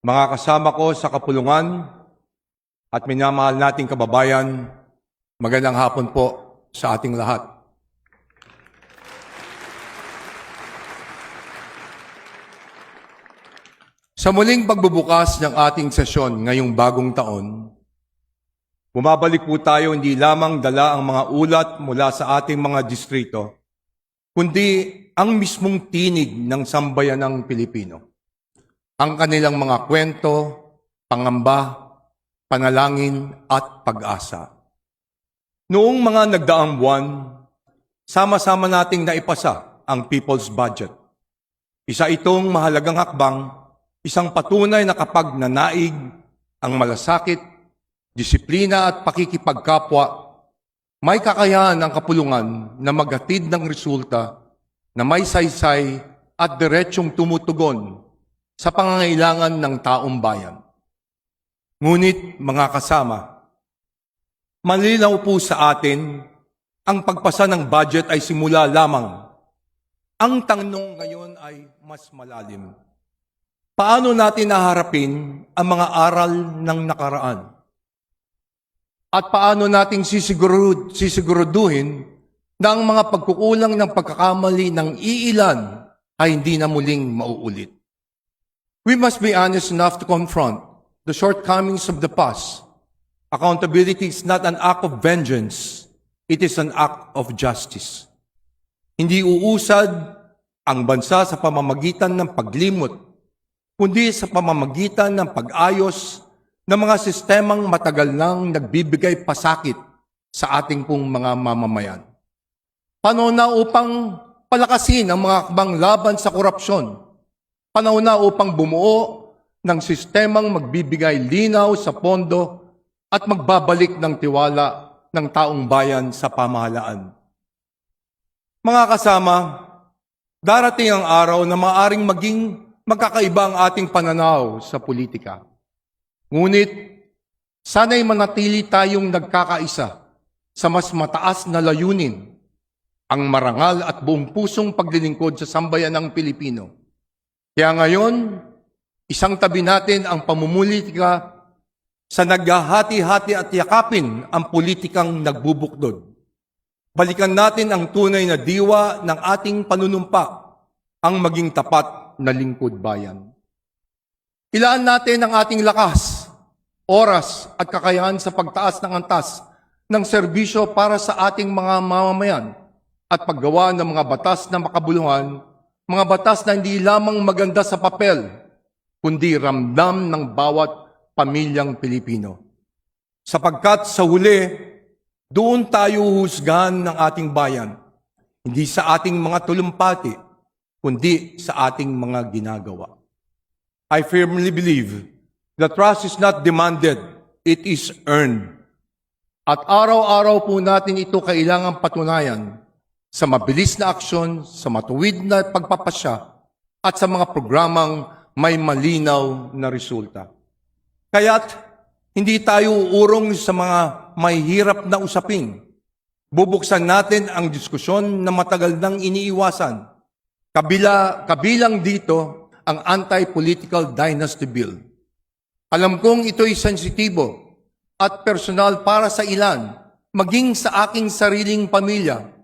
mga kasama ko sa kapulungan at minamahal nating kababayan, magandang hapon po sa ating lahat. Sa muling pagbubukas ng ating sesyon ngayong bagong taon, bumabalik po tayo hindi lamang dala ang mga ulat mula sa ating mga distrito, kundi ang mismong tinig ng sambayanang Pilipino. Ang kanilang mga kwento, pangamba, panalangin at pag-asa. Noong mga nagdaang buwan, sama-sama nating naipasa ang People's Budget. Isa itong mahalagang hakbang, isang patunay na kapag nanaig ang malasakit, disiplina at pakikipagkapwa, may kakayahan ang kapulungan na maghatid ng resulta na may saysay at diretsyong tumutugon sa pangangailangan ng taong bayan. Ngunit, mga kasama, malinaw po sa atin ang pagpasa ng budget ay simula lamang. Ang tanong ngayon ay mas malalim. Paano natin naharapin ang mga aral ng nakaraan? At paano natin sisiguruduhin na ang mga pagkukulang ng pagkakamali ng iilan ay hindi na muling mauulit? We must be honest enough to confront the shortcomings of the past. Accountability is not an act of vengeance. It is an act of justice. Hindi uusad ang bansa sa pamamagitan ng paglimot, kundi sa pamamagitan ng pag-ayos ng mga sistemang matagal nang nagbibigay pasakit sa ating pong mga mamamayan. Panahon na upang palakasin ang mga hakbang laban sa korupsyon. Panahon na upang bumuo ng sistemang magbibigay linaw sa pondo at magbabalik ng tiwala ng taong bayan sa pamahalaan. Mga kasama, darating ang araw na maaaring maging magkakaiba ang ating pananaw sa politika. Ngunit, sana'y manatili tayong nagkakaisa sa mas mataas na layunin, ang marangal at buong pusong paglilingkod sa sambayanang Pilipino. Kaya ngayon, isang tabi natin ang pamumulitika sa naghahati-hati at yakapin ang politikang nagbubukdod. Balikan natin ang tunay na diwa ng ating panunumpa, ang maging tapat na lingkod bayan. Ilaan natin ang ating lakas, oras at kakayahan sa pagtaas ng antas ng serbisyo para sa ating mga mamamayan at paggawa ng mga batas na makabuluhan, mga batas na hindi lamang maganda sa papel, kundi ramdam ng bawat pamilyang Pilipino. Sapagkat sa huli, doon tayo husgahan ng ating bayan, hindi sa ating mga tulumpati, kundi sa ating mga ginagawa. I firmly believe that trust is not demanded, it is earned. At araw-araw po natin ito kailangang patunayan sa mabilis na aksyon, sa matuwid na pagpapasya, at sa mga programang may malinaw na resulta. Kaya't hindi tayo uurong sa mga may hirap na usapin. Bubuksan natin ang diskusyon na matagal nang iniiwasan. Kabilang dito ang Anti-Political Dynasty Bill. Alam kong ito'y sensitibo at personal para sa ilan, maging sa aking sariling pamilya.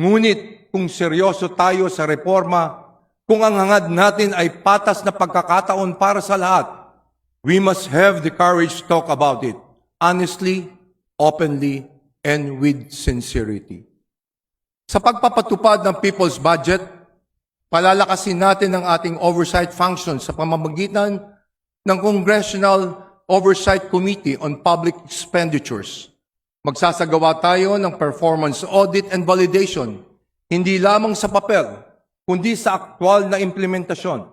Ngunit kung seryoso tayo sa reforma, kung ang hangad natin ay patas na pagkakataon para sa lahat, we must have the courage to talk about it honestly, openly, and with sincerity. Sa pagpapatupad ng People's Budget, palalakasin natin ang ating oversight function sa pamamagitan ng Congressional Oversight Committee on Public Expenditures. Magsasagawa tayo ng performance audit and validation, hindi lamang sa papel, kundi sa aktwal na implementasyon.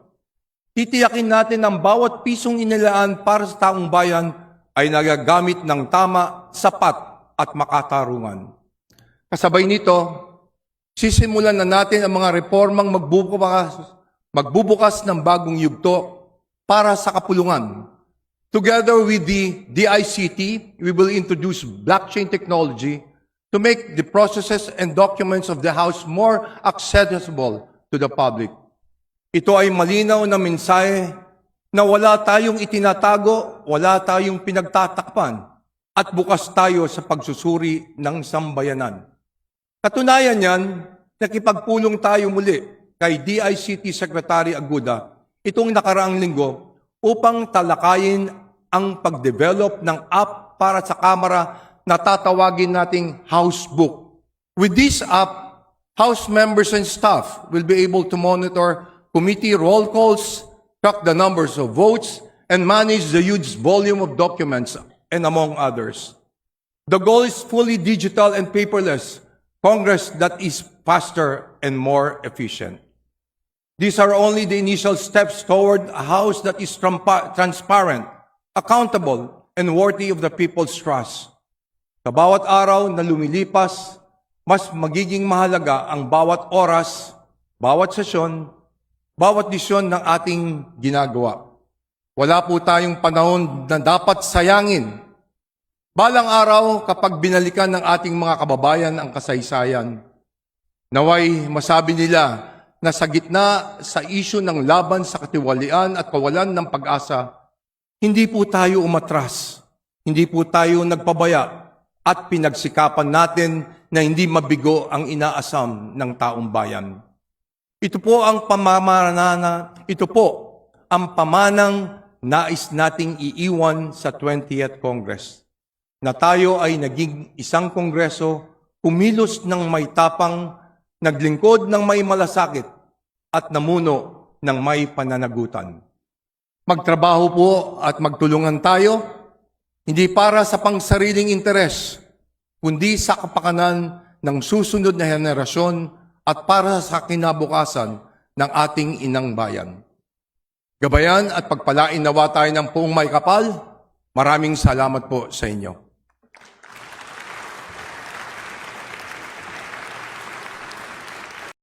Titiyakin natin ang bawat pisong inilaan para sa taong bayan ay nagagamit ng tama, sapat at makatarungan. Kasabay nito, sisimulan na natin ang mga reformang magbubukas ng bagong yugto para sa kapulungan. Together with the DICT, we will introduce blockchain technology to make the processes and documents of the House more accessible to the public. Ito ay malinaw na mensahe na wala tayong itinatago, wala tayong pinagtatakpan, at bukas tayo sa pagsusuri ng sambayanan. Katunayan yan, nakipagpulong tayo muli kay DICT Secretary Aguda itong nakaraang linggo upang talakayin ang pag-develop ng app para sa Kamara na tatawagin nating House Book. With this app, House members and staff will be able to monitor committee roll calls, track the numbers of votes, and manage the huge volume of documents, and among others. The goal is fully digital and paperless Congress that is faster and more efficient. These are only the initial steps toward a House that is transparent, accountable, and worthy of the people's trust. Sa bawat araw na lumilipas, mas magiging mahalaga ang bawat oras, bawat sesyon, bawat desisyon ng ating ginagawa. Wala po tayong panahon na dapat sayangin. Balang araw, kapag binalikan ng ating mga kababayan ang kasaysayan, naway masabi nila na sa gitna sa isyu ng laban sa katiwalian at kawalan ng pag-asa, hindi po tayo umatras, hindi po tayo nagpabaya, at pinagsikapan natin na hindi mabigo ang inaasam ng taong bayan. Ito po ang pamanang nais nating iiwan sa 20th Congress, na tayo ay naging isang kongreso, kumilos ng may tapang, naglingkod ng may malasakit, at namuno ng may pananagutan. Magtrabaho po at magtulungan tayo, hindi para sa pangsariling interes, kundi sa kapakanan ng susunod na henerasyon at para sa kinabukasan ng ating inang bayan. Gabayan at pagpalain nawa tayo ng puong may kapal. Maraming salamat po sa inyo.